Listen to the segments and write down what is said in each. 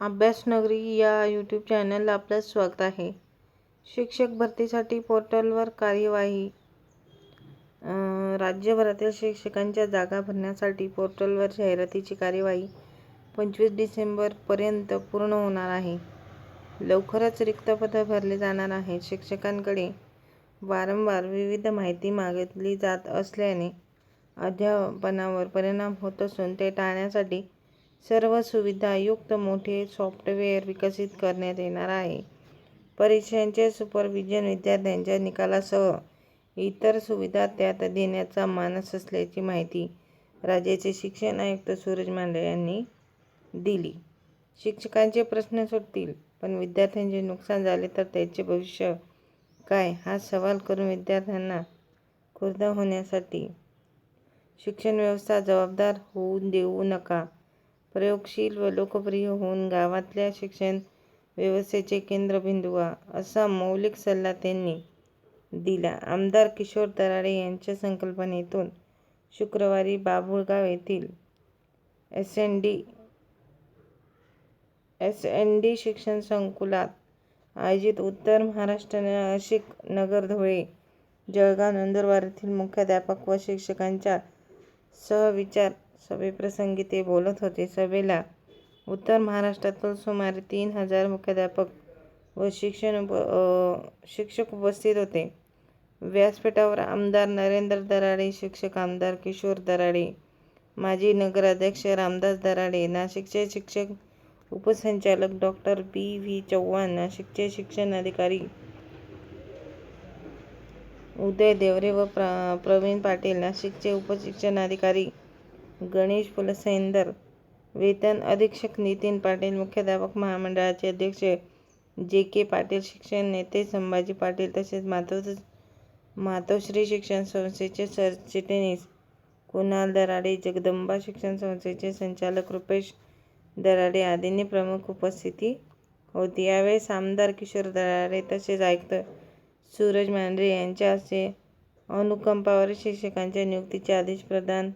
अभ्यासनगरी या यूट्यूब चॅनलला आपलं स्वागत आहे. शिक्षक भरतीसाठी पोर्टलवर कार्यवाही. राज्यभरातील शिक्षकांच्या जागा भरण्यासाठी पोर्टलवर जाहिरातीची कार्यवाही 25 डिसेंबरपर्यंत पूर्ण होणार आहे. लवकरच रिक्त पदं भरली जाणार आहेत. शिक्षकांकडे वारंवार विविध माहिती मागितली जात असल्याने अध्यापनावर परिणाम होत असून ते टाळण्यासाठी सर्व सुविधायुक्त मोठे सॉफ्टवेअर विकसित करण्यात येणार आहे. परीक्षांचे सुपरविजन, विद्यार्थ्यांच्या निकालासह इतर सुविधा त्यात देण्याचा मानस असल्याची माहिती राज्याचे शिक्षण आयुक्त सूरज मांढरे यांनी दिली. शिक्षकांचे प्रश्न सुटतील, पण विद्यार्थ्यांचे नुकसान झाले तर त्याचे भविष्य काय, हा सवाल करून विद्यार्थ्यांना खुर्द होण्यासाठी शिक्षण व्यवस्था जबाबदार होऊ देऊ नका. प्रयोगशील व लोकप्रिय होऊन गावातल्या शिक्षण व्यवस्थेचे केंद्रबिंदू व्हा, असा मौलिक सल्ला त्यांनी दिला. आमदार किशोर दराडे यांच्या संकल्पनेतून शुक्रवारी बाभुळगाव येथील एस.एन.डी. शिक्षण संकुलात आयोजित उत्तर महाराष्ट्र नाशिक, नगर, धुळे, जळगाव, नंदुरबार येथील मुख्याध्यापक व शिक्षकांच्या सहविचार सभेप्रसंगी ते बोलत होते. सभेला उत्तर महाराष्ट्रातील सुमारे 3000 मुख्याध्यापक व शिक्षक उपस्थित होते. व्यासपीठावर आमदार नरेंद्र दराडे, शिक्षक आमदार किशोर दराडे, माजी नगराध्यक्ष रामदास दराडे, नाशिकचे शिक्षक उपसंचालक डॉ. बी.व्ही. चव्हाण, नाशिकचे शिक्षणाधिकारी उदय देवरे व प्रवीण पाटील, नाशिकचे उपशिक्षणाधिकारी गणेश फुलसैंदर, वेतन अधीक्षक नितीन पाटील, मुख्याध्यापक महामंडळाचे अध्यक्ष जे.के. पाटील, शिक्षण नेते संभाजी पाटील तसेच मातोश्री शिक्षण संस्थेचे सरचिटणीस कुणाल दराडे, जगदंबा शिक्षण संस्थेचे संचालक रुपेश दराडे आदींची प्रमुख उपस्थिती होती. यावेळेस आमदार किशोर दराडे तसेच आयुक्त सूरज मांढरे यांच्या हस्ते अनुकंपावरील शिक्षकांच्या नियुक्तीचे आदेश प्रदान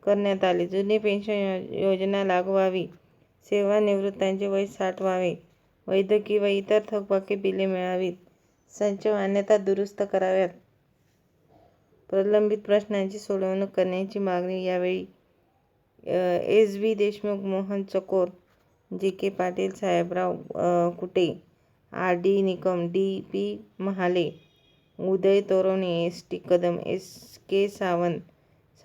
करण्यात आले. जुनी पेन्शन योजना लागू व्हावी, सेवानिवृत्तांचे वय 60 व्हावे, वैद्यकीय व इतर थकबाकी बिले मिळावीत, संच मान्यता दुरुस्त कराव्यात, प्रलंबित प्रश्नांची सोडवणूक करण्याची मागणी यावेळी एस.बी. देशमुख, मोहन चकोर, जे.के. पाटील, साहेबराव कुटे, आर.डी. निकम, डी.पी. महाले, उदय तोरवणे, एस.टी. कदम, एस.के. सावंत,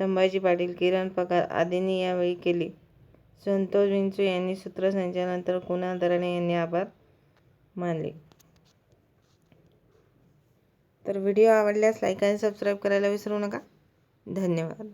संभाजी पाटील, किरण पगार आदींनी यावेळी केले. संतोष विंचू यांनी सूत्रसंचालन तर कुणाल दराडे यांनी आभार मानले. तर व्हिडिओ आवडल्यास लाईक आणि सबस्क्राईब करायला विसरू नका. धन्यवाद.